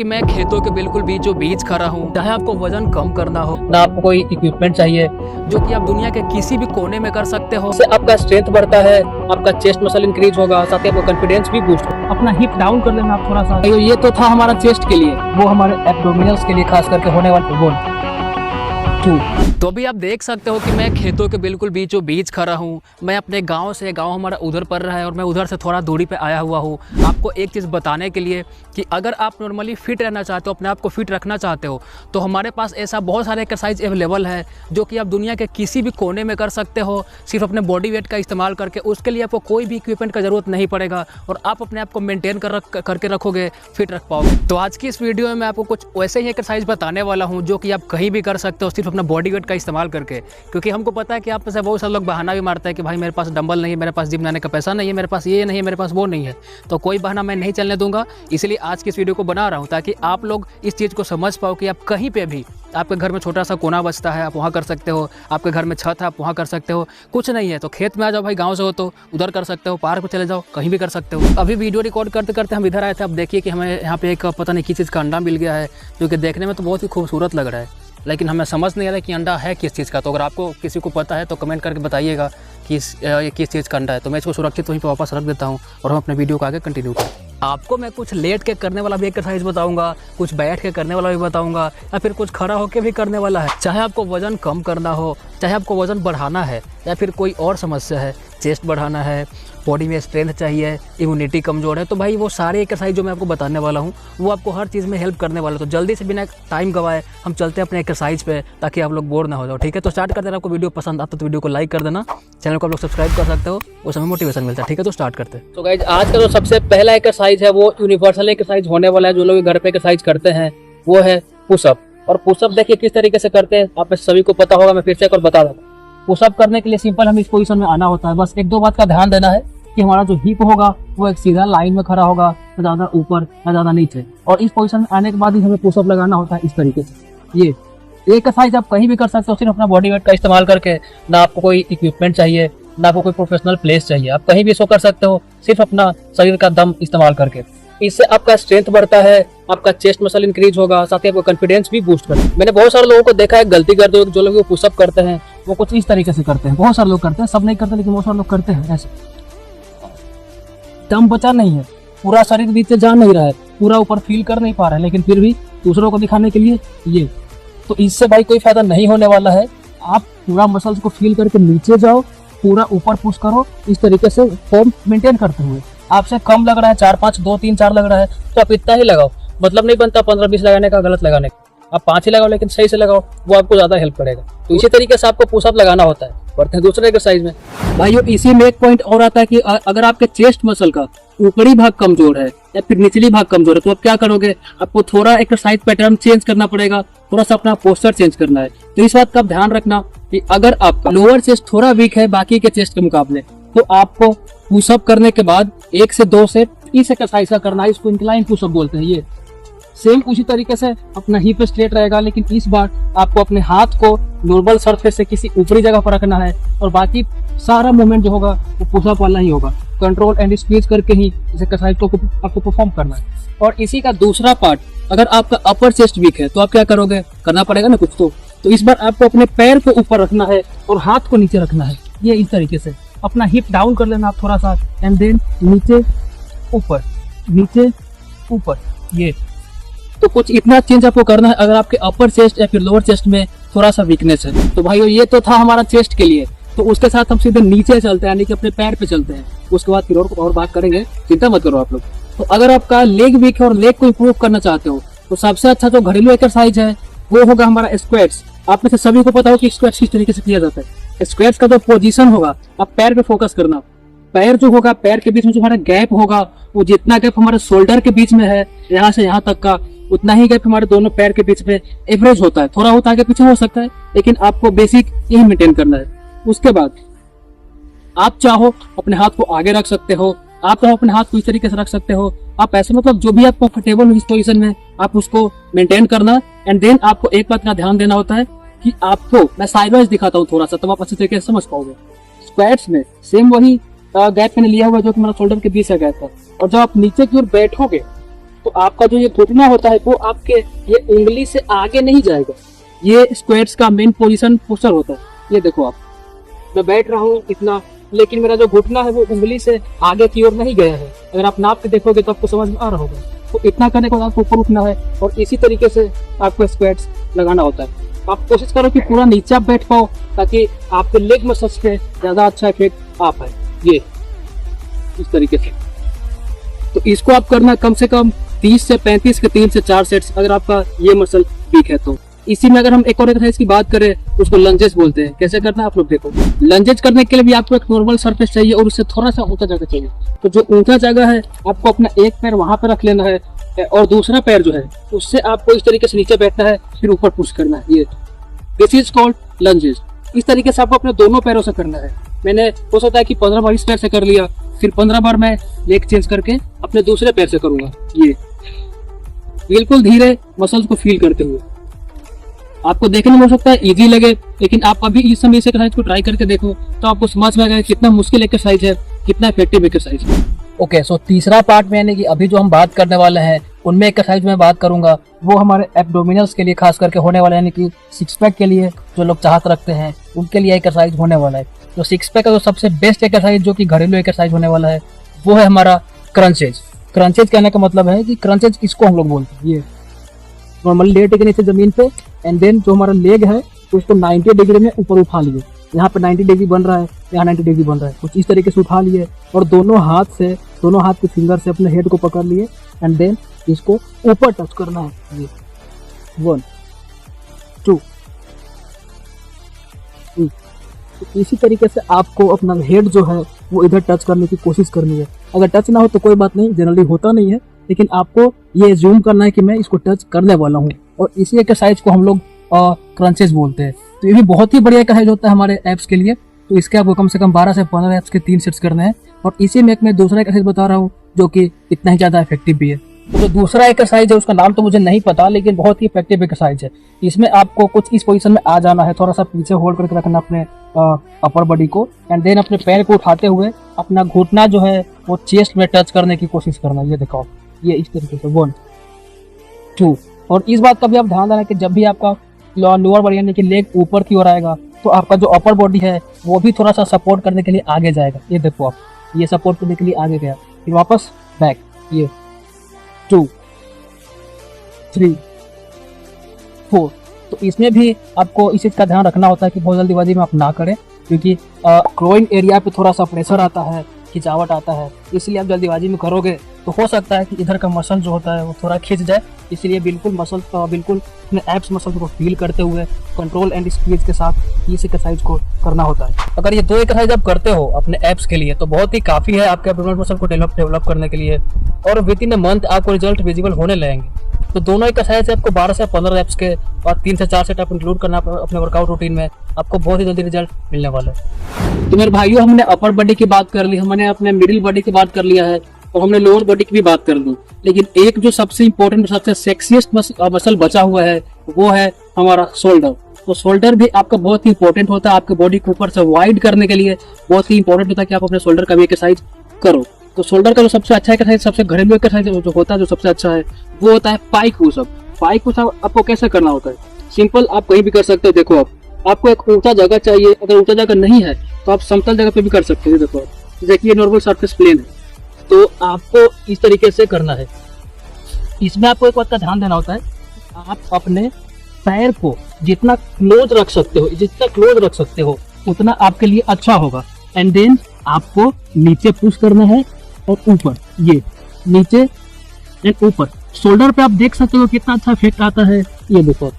कि मैं खेतों के बिल्कुल बीचों बीच खड़ा हूँ। चाहे आपको वजन कम करना हो, ना आपको कोई इक्विपमेंट चाहिए, जो कि आप दुनिया के किसी भी कोने में कर सकते हो। इससे आपका स्ट्रेंथ बढ़ता है, आपका चेस्ट मसल इंक्रीज होगा, साथ ही आपका कॉन्फिडेंस भी बूस्ट होगा। अपना हिप डाउन कर लेना आप थोड़ा सा। ये तो था हमारा चेस्ट के लिए, वो हमारे एब्डोमिनल्स के लिए खास करके होने वाले गोल। तो अभी आप देख सकते हो कि मैं खेतों के बिल्कुल बीचों बीच खड़ा हूँ। मैं अपने गांव से, गांव हमारा उधर पड़ रहा है और मैं उधर से थोड़ा दूरी पे आया हुआ हूँ आपको एक चीज़ बताने के लिए कि अगर आप नॉर्मली फिट रहना चाहते हो, अपने आप को फिट रखना चाहते हो, तो हमारे पास ऐसा बहुत सारे एक्सरसाइज अवेलेबल है जो कि आप दुनिया के किसी भी कोने में कर सकते हो, सिर्फ अपने बॉडी वेट का इस्तेमाल करके। उसके लिए आपको कोई भी इक्विपमेंट का ज़रूरत नहीं पड़ेगा और आप अपने आप को मेनटेन करके रखोगे, फिट रख पाओगे। तो आज की इस वीडियो में मैं आपको कुछ वैसे ही एक्सरसाइज बताने वाला हूँ जो कि आप कहीं भी कर सकते हो, सिर्फ अपना बॉडी वेट का इस्तेमाल करके। क्योंकि हमको पता है कि आप में से बहुत सारे लोग बहाना भी मारते हैं कि भाई मेरे पास डंबल नहीं है, मेरे पास जिम जाने का पैसा नहीं है, मेरे पास ये नहीं है, मेरे पास वो नहीं है। तो कोई बहाना मैं नहीं चलने दूंगा, इसलिए आज की इस वीडियो को बना रहा हूं ताकि आप लोग इस चीज़ को समझ पाओ कि आप कहीं पे भी, आपके घर में छोटा सा कोना बचता है, आप वहाँ कर सकते हो, आपके घर में छत है, आप वहाँ कर सकते हो, कुछ नहीं है तो खेत में आ जाओ भाई, गाँव से हो तो उधर कर सकते हो, पार्क में चले जाओ, कहीं भी कर सकते हो। अभी वीडियो रिकॉर्ड करते करते हम इधर आए थे। अब देखिए कि हमें यहाँ पे एक पता नहीं किस चीज़ का अंडा मिल गया है, जो कि देखने में तो बहुत ही खूबसूरत लग रहा है, लेकिन हमें समझ नहीं आ रहा है कि अंडा है किस चीज़ का। तो अगर आपको किसी को पता है तो कमेंट करके बताइएगा कि ये किस चीज़ का अंडा है। तो मैं इसको सुरक्षित वहीं पर वापस रख देता हूँ और हम अपने वीडियो को आगे कंटिन्यू करें। आपको मैं कुछ लेट के करने वाला भी एक्सरसाइज बताऊंगा, कुछ बैठ के करने वाला भी बताऊंगा, या फिर कुछ खड़ा होकर भी करने वाला है। चाहे आपको वजन कम करना हो, चाहे आपको वजन बढ़ाना है, या फिर कोई और समस्या है, चेस्ट बढ़ाना है, बॉडी में स्ट्रेंथ चाहिए, इम्यूनिटी कमज़ोर है, तो भाई वो सारे एक्सरसाइज जो मैं आपको बताने वाला हूँ वो आपको हर चीज़ में हेल्प करने वाला है। तो जल्दी से बिना टाइम गवाए हम चलते हैं अपने एक्सरसाइज पे, ताकि आप लोग बोर ना हो जाओ। ठीक है, तो स्टार्ट करते हैं। आपको वीडियो पसंद आता तो वीडियो को लाइक कर देना, चैनल को आप लोग सब्सक्राइब कर सकते हो, उस समय मोटिवेशन मिलता है। ठीक है, तो स्टार्ट करते हैं। तो गाइस, आज का जो सबसे पहला एक्सरसाइज है वो यूनिवर्सल एक्सरसाइज होने वाला है। जो लोग घर पे एक्सरसाइज करते हैं वो है पुशअप। और पुशअप देखिए किस तरीके से करते हैं, आप सभी को पता होगा, मैं फिर से एक और बता दूँ। पुशअप करने के लिए सिंपल हमें इस पोजीशन में आना होता है। बस एक दो बात का ध्यान देना है कि हमारा जो हिप होगा वो एक सीधा लाइन में खड़ा होगा, ना ज्यादा ऊपर ना ज्यादा नीचे। और इस पोजीशन में आने के बाद ही हमें पुशअप लगाना होता है इस तरीके से। ये एक्सरसाइज आप कहीं भी कर सकते हो, सिर्फ अपना बॉडी वेट का इस्तेमाल करके। ना आपको कोई इक्विपमेंट चाहिए, ना आपको कोई प्रोफेशनल प्लेस चाहिए, आप कहीं भी इसको कर सकते हो, सिर्फ अपना शरीर का दम इस्तेमाल करके। इससे आपका स्ट्रेंथ बढ़ता है, आपका चेस्ट मसल इंक्रीज होगा, साथ ही आपका कॉन्फिडेंस भी बूस्ट करता है। मैंने बहुत सारे लोगों को देखा है गलती करते हुए, जो लोग वो पुशअप करते हैं वो कुछ इस तरीके से करते हैं। बहुत सारे लोग करते हैं, सब नहीं करते, लेकिन बहुत सारे लोग करते हैं ऐसे। दम बचा नहीं है, पूरा शरीर नीचे जा नहीं रहा है, पूरा ऊपर फील कर नहीं पा रहा है, लेकिन फिर भी दूसरों को दिखाने के लिए ये। तो इससे भाई कोई फायदा नहीं होने वाला है। आप पूरा मसल्स को फील करके नीचे जाओ, पूरा ऊपर पुश करो, इस तरीके से फॉर्म मेंटेन करते हुए। आपसे कम लग रहा है 4-5, 2-3, 4 लग रहा है तो आप इतना ही लगाओ। मतलब नहीं बनता 15-20 लगाने का, गलत लगाने का। आप 5 ही लगाओ, लेकिन सही से लगाओ, वो आपको ज्यादा हेल्प करेगा। तो इसी तरीके से आपको पुशअप लगाना होता है। बढ़ते हैं दूसरे एक्सरसाइज में। भाइयों, इसी में एक पॉइंट और आता है कि अगर आपके चेस्ट मसल का ऊपरी भाग कमजोर है या फिर निचली भाग कमजोर है, तो आप क्या करोगे, आपको थोड़ा एक्सरसाइज पैटर्न चेंज करना पड़ेगा, थोड़ा सा अपना पोस्चर चेंज करना है। तो इस बात का ध्यान रखना कि अगर आपका लोअर चेस्ट थोड़ा वीक है बाकी के चेस्ट के मुकाबले, तो आपको पुशअप करने के बाद 1 से 2 सेट इस एक्सरसाइज का करना है। इसको इंक्लाइन पुशअप बोलते हैं। ये सेम उसी तरीके से अपना हिप स्ट्रेट रहेगा, लेकिन इस बार आपको अपने हाथ को नॉर्मल सरफेस से किसी ऊपरी जगह पर रखना है और बाकी सारा मूवमेंट जो होगा वो पुशअप वाला ही होगा। कंट्रोल एंड स्क्वीज करके ही इस एक्सरसाइज को आपको परफॉर्म करना है। और इसी का दूसरा पार्ट, अगर आपका अपर चेस्ट वीक है तो आप क्या करोगे, करना पड़ेगा ना कुछ तो इस बार आपको अपने पैर को ऊपर रखना है और हाथ को नीचे रखना है। ये इस तरीके से अपना हिप डाउन कर लेना आप थोड़ा सा, एंड देन नीचे ऊपर, नीचे ऊपर। ये तो कुछ इतना चेंज आपको करना है अगर आपके अपर चेस्ट या फिर लोअर चेस्ट में थोड़ा सा वीकनेस है। तो भाइयों, ये तो था हमारा चेस्ट के लिए। तो उसके साथ हम सीधे नीचे चलते हैं, यानी कि अपने पैर पे चलते हैं। उसके बाद फिर और बात करेंगे, चिंता मत करो आप लोग। तो अगर आपका लेग वीक है और लेग को इंप्रूव करना चाहते हो, तो सबसे अच्छा जो घरेलू एक्सरसाइज है वो होगा हमारा स्क्वैट्स। आप में से सभी को पता हो कि स्क्वैट्स किस तरीके से किया जाता है। स्क्वैट्स का जो पोजीशन होगा, आप पैर पे फोकस करना। पैर जो होगा, पैर के बीच में जो हमारा गैप होगा, वो जितना गैप हमारे शोल्डर के बीच में है, यहाँ से यहाँ तक का, उतना ही गैप हमारे दोनों पैर के बीच में एवरेज होता है। थोड़ा होता आगे पीछे हो सकता है, लेकिन आपको बेसिक यही मेंटेन करना है। उसके बाद आप चाहो अपने हाथ को आगे रख सकते हो, आप चाहो अपने हाथ को इस तरीके से रख सकते हो। आप ऐसे मतलब जो भी आप कंफर्टेबल हो इस पोजीशन में, आप उसको मेंटेन करना। एंड देन आपको एक बात का ध्यान देना होता है कि आपको, मैं साइडवाइज दिखाता हूँ थोड़ा सा, तब आप अच्छे तरीके से समझ पाओगे। स्क्वैट्स में सेम वही गैप मैंने लिया हुआ जो कि मेरा शोल्डर के बीच का गैप है। और जब आप नीचे की ओर बैठोगे तो आपका जो ये घुटना होता है वो आपके ये उंगली से आगे नहीं जाएगा। ये स्क्वाट्स का मेन पोजीशन पुशर होता है। ये देखो आप, मैं बैठ रहा हूँ इतना, लेकिन मेरा जो घुटना है वो उंगली से आगे की ओर नहीं गया है। अगर आप नाप के देखोगे तो आपको समझ में आ रहा होगा। तो इतना करने के बाद आपको ऊपर उठना है और इसी तरीके से आपको स्क्वाट्स लगाना होता है। आप कोशिश करो कि पूरा नीचे आप बैठ पाओ ताकि आपके लेग मसल्स पे ज्यादा अच्छा इफेक्ट आ पाए। ये इस तरीके से। तो इसको आप करना कम से कम 30 से 35 के 3 से 4 सेट्स, अगर आपका ये मसल वीक है तो। इसी में अगर हम एक और एक्सरसाइज की बात करें, उसको लंजेस बोलते हैं। कैसे करना है आप लोग देखो। लंजेस करने के लिए भी आपको एक नॉर्मल सरफेस चाहिए और उससे थोड़ा सा ऊंचा जगह चाहिए। तो जो ऊंचा जगह है आपको अपना एक पैर वहां पर रख लेना है और दूसरा पैर जो है उससे आपको इस तरीके से नीचे बैठना है, फिर ऊपर पुश करना है। ये दिस इज कॉल्ड लंजेस। इस तरीके से आपको अपने दोनों पैरों से करना है। मैंने हो सकता है कि 15 बार इस पैर से कर लिया, फिर 15 बार मैं लेग चेंज करके अपने दूसरे पैर से करूंगा। ये बिल्कुल धीरे मसल्स को फील करते हुए। आपको देखने में हो सकता है इजी लगे, लेकिन आप अभी इस समय इस एक्सरसाइज को ट्राई करके देखो तो आपको समझ में आएगा कितना मुश्किल एक्सरसाइज है, कितना इफेक्टिव एक्सरसाइज है। ओके, सो तीसरा पार्ट में यानी कि अभी जो हम बात करने वाले हैं उनमें एक्सरसाइज में बात करूंगा, वो हमारे एब्डोमिनल्स के लिए खास करके होने वाला है, यानी कि सिक्स पैक के लिए जो लोग चाहत रखते हैं उनके लिए एक्सरसाइज होने वाला है। तो सिक्स पैक का जो सबसे बेस्ट एक्सरसाइज जो कि घरेलू एक्सरसाइज होने वाला है वो है हमारा क्रंचेज। क्रंचेज कहने का मतलब है कि क्रंचेज इसको हम लोग बोलते हैं। ये नॉर्मली लेट के नीचे जमीन पे एंड देन जो हमारा लेग है उसको 90 डिग्री में ऊपर उठा लिए। यहाँ पे 90 डिग्री बन रहा है, यहाँ 90 डिग्री बन रहा है, कुछ इस तरीके से उठा लिए और दोनों हाथ के फिंगर से अपने हेड को पकड़ लिए एंड देन इसको ऊपर टच करना है। ये 1 2 3। तो इसी तरीके से आपको अपना हेड जो है वो इधर टच करने की कोशिश करनी है। अगर टच ना हो तो कोई बात नहीं, जनरली होता नहीं है, लेकिन आपको ये जूम करना है कि मैं इसको टच करने वाला हूँ। और इसी एक्सरसाइज को हम लोग क्रंचेज बोलते हैं। तो ये भी बहुत ही बढ़िया एक्सरसाइज होता है हमारे एप्स के लिए। तो इसके आपको कम से कम 12 से 15 एप्स के 3 सेट्स करने हैं। और इसी में एक मैं दूसरा एक्सरसाइज बता रहा हूँ जो कि इतना ही ज़्यादा इफेक्टिव भी है। तो जो दूसरा एक्सरसाइज है उसका नाम तो मुझे नहीं पता, लेकिन बहुत ही इफेक्टिव एक्सरसाइज है। इसमें आपको कुछ इस पोजीशन में आ जाना है, थोड़ा सा पीछे होल्ड करके रखना अपने अपर बॉडी को एंड देन अपने पैर को उठाते हुए अपना घुटना जो है वो चेस्ट में टच करने की कोशिश करना। ये देखो, ये इस तरीके से 1 2। और इस बात का भी आप ध्यान देना कि जब भी आपका लोअर बॉडी यानी कि लेग ऊपर की ओर आएगा तो आपका जो अपर बॉडी है वो भी थोड़ा सा सपोर्ट करने के लिए आगे जाएगा। ये देखो आप, ये सपोर्ट करने के लिए आगे गया, फिर वापस बैक। ये 2 3 4। तो इसमें भी आपको इस चीज़ का ध्यान रखना होता है कि बहुत जल्दीबाजी में आप ना करें, क्योंकि ग्रोइंग एरिया पे थोड़ा सा प्रेशर आता है, खिंचावट आता है, इसलिए आप जल्दीबाजी में करोगे तो हो सकता है कि इधर का मसल जो होता है वो थोड़ा खिंच जाए। इसलिए बिल्कुल अपने एब्स मसल को फील करते हुए कंट्रोल एंड स्पीड के साथ इस एक्सरसाइज को करना होता है। अगर ये 2 एक्सरसाइज आप करते हो अपने एब्स के लिए तो बहुत ही काफ़ी है आपके एब्डोमिनल मसल को डेवलप करने के लिए, और विद इन अ मंथ आपको रिजल्ट विजिबल होने लगेंगे। तो दोनों एक्सरसाइज से आपको 12 से 15 रेप्स के और 3 से 4 सेट आप इंक्लूड करना अपने वर्कआउट रूटीन में, आपको बहुत ही जल्दी रिजल्ट मिलने वाला है। तो मेरे भाइयों, हमने अपर बॉडी की बात कर ली, हमने अपने मिडिल बॉडी की बात कर लिया है और हमने लोअर बॉडी की भी बात कर ली, लेकिन एक जो सबसे इंपॉर्टेंट, सबसे सेक्सीएस्ट मसल बचा हुआ है वो है हमारा शोल्डर। तो शोल्डर भी आपका बहुत ही इंपॉर्टेंट होता है, आपके बॉडी को ऊपर से वाइड करने के लिए बहुत ही इंपॉर्टेंट होता है कि आप अपने शोल्डर का भी एक्सरसाइज करो। तो शोल्डर का जो सबसे अच्छा एक्सरसाइज, सबसे घरेलू एक्सरसाइज जो होता है, जो सबसे अच्छा है वो होता है पाइक पुशअप। पाइक पुशअप आपको कैसे करना होता है? सिंपल, आप कहीं भी कर सकते हो। देखो, आपको एक ऊंचा जगह चाहिए, अगर ऊंचा जगह नहीं है तो आप समतल जगह पे भी कर सकते हो। देखो, जैसे कि ये नॉर्मल सरफेस प्लेन है, तो आपको इस तरीके से करना है। इसमें आपको एक बात का ध्यान देना होता है, आप अपने पैर को जितना क्लोज रख सकते हो उतना आपके लिए अच्छा होगा। एंड देन आपको नीचे पुश करना है और ऊपर, ये नीचे एंड ऊपर। शोल्डर पे आप देख सकते हो कितना अच्छा इफेक्ट आता है। ये देखो,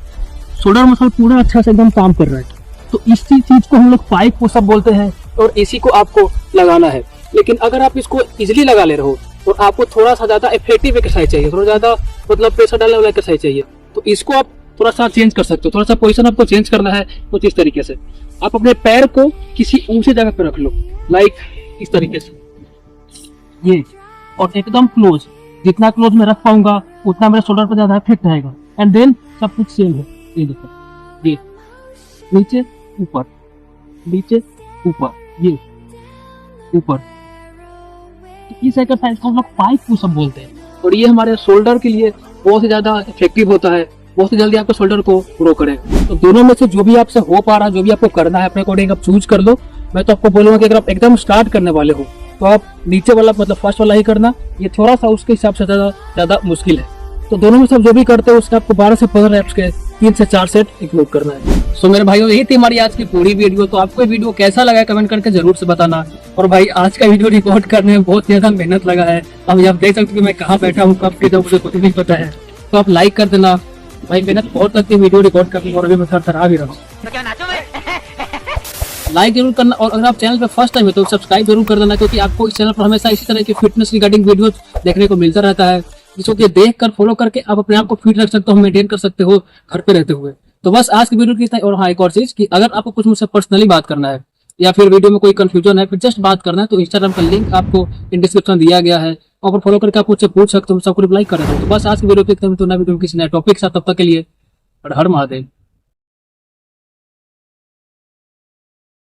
शोल्डर मसल पूरा अच्छा से एकदम काम कर रहा है। तो इस चीज को हम लोग पाइक पुशअप बोलते हैं और इसी को आपको लगाना है। लेकिन अगर आप इसको इजिली लगा ले रहे हो तो आपको थोड़ा सा ज्यादा इफेक्टिव एक्सरसाइज चाहिए, थोड़ा ज्यादा मतलब प्रेशर डालने वाला एक्सरसाइज चाहिए। तो इसको आप थोड़ा सा चेंज कर सकते हो, थोड़ा सा पोजीशन आपको चेंज करना है। कुछ इस तरीके से आप अपने पैर को किसी ऊंची जगह पे रख लो, लाइक इस तरीके से, ये, और एकदम क्लोज। जितना क्लोज मैं रख पाऊंगा उतना मेरे शोल्डर पर ज्यादा इफेक्ट आएगा। एंड देन सब कुछ सेम है। ये देखो, ये नीचे ऊपर, नीचे ऊपर, ये ऊपर। इस एक्सरसाइज को हम लोग पाइक पुशअप बोलते हैं। और ये हमारे शोल्डर के लिए बहुत ही ज्यादा इफेक्टिव होता है, बहुत ही जल्दी आपके शोल्डर को ग्रो करे। तो दोनों में से जो भी आपसे हो पा रहा है, जो भी आपको करना है अपने अकॉर्डिंग आप चूज कर लो। मैं तो आपको बोलूंगा कि अगर आप एकदम स्टार्ट करने वाले हो तो आप नीचे वाला मतलब फर्स्ट वाला ही करना, ये थोड़ा सा उसके हिसाब से ज्यादा मुश्किल है। तो दोनों में से आप जो भी करते हो उसके आपको 12 से 15 रेप्स के 3 से 4 सेट इंक्लूड करना है। सो मेरे भाइयों, यही थी हमारी आज की पूरी वीडियो। तो आपको वीडियो कैसा लगा कमेंट करके जरूर से बताना। और भाई आज का वीडियो रिकॉर्ड करने में बहुत ज्यादा मेहनत लगा है। अब आप देख सकते हो कि मैं कहाँ बैठा हूँ, कब फ्री मुझे कुछ नहीं पता है। तो आप लाइक कर देना भाई, मेहनत बहुत लगती है वीडियो रिकॉर्ड करने और अभी मैं थरथरा भी रहा हूँ। लाइक जरूर करना और अगर आप चैनल पे फर्स्ट टाइम है तो सब्सक्राइब जरूर कर देना, क्योंकि आपको इस चैनल पर हमेशा इसी तरह की फिटनेस रिगार्डिंग वीडियो देखने को मिलता रहता है, जिसको कि देख कर फॉलो करके आप अपने आप को फिट रख सकते हो, मेंटेन कर सकते हो घर पे रहते हुए। तो बस आज की वीडियो की इतना। और हाँ, एक और चीज कि अगर आपको कुछ मुझसे पर्सनली बात करना है या फिर वीडियो में कोई कंफ्यूजन है, फिर जस्ट बात करना है, तो इंस्टाग्राम का लिंक आपको इन डिस्क्रिप्शन दिया गया है, और फॉलो करके आप मुझसे पूछ सकते हो, सबको रिप्लाई कर रहे हो। तो बस आज की वीडियो पे इतना, तो ना वीडियो किसी नए टॉपिक के साथ, तब तक के लिए हर हर महादेव।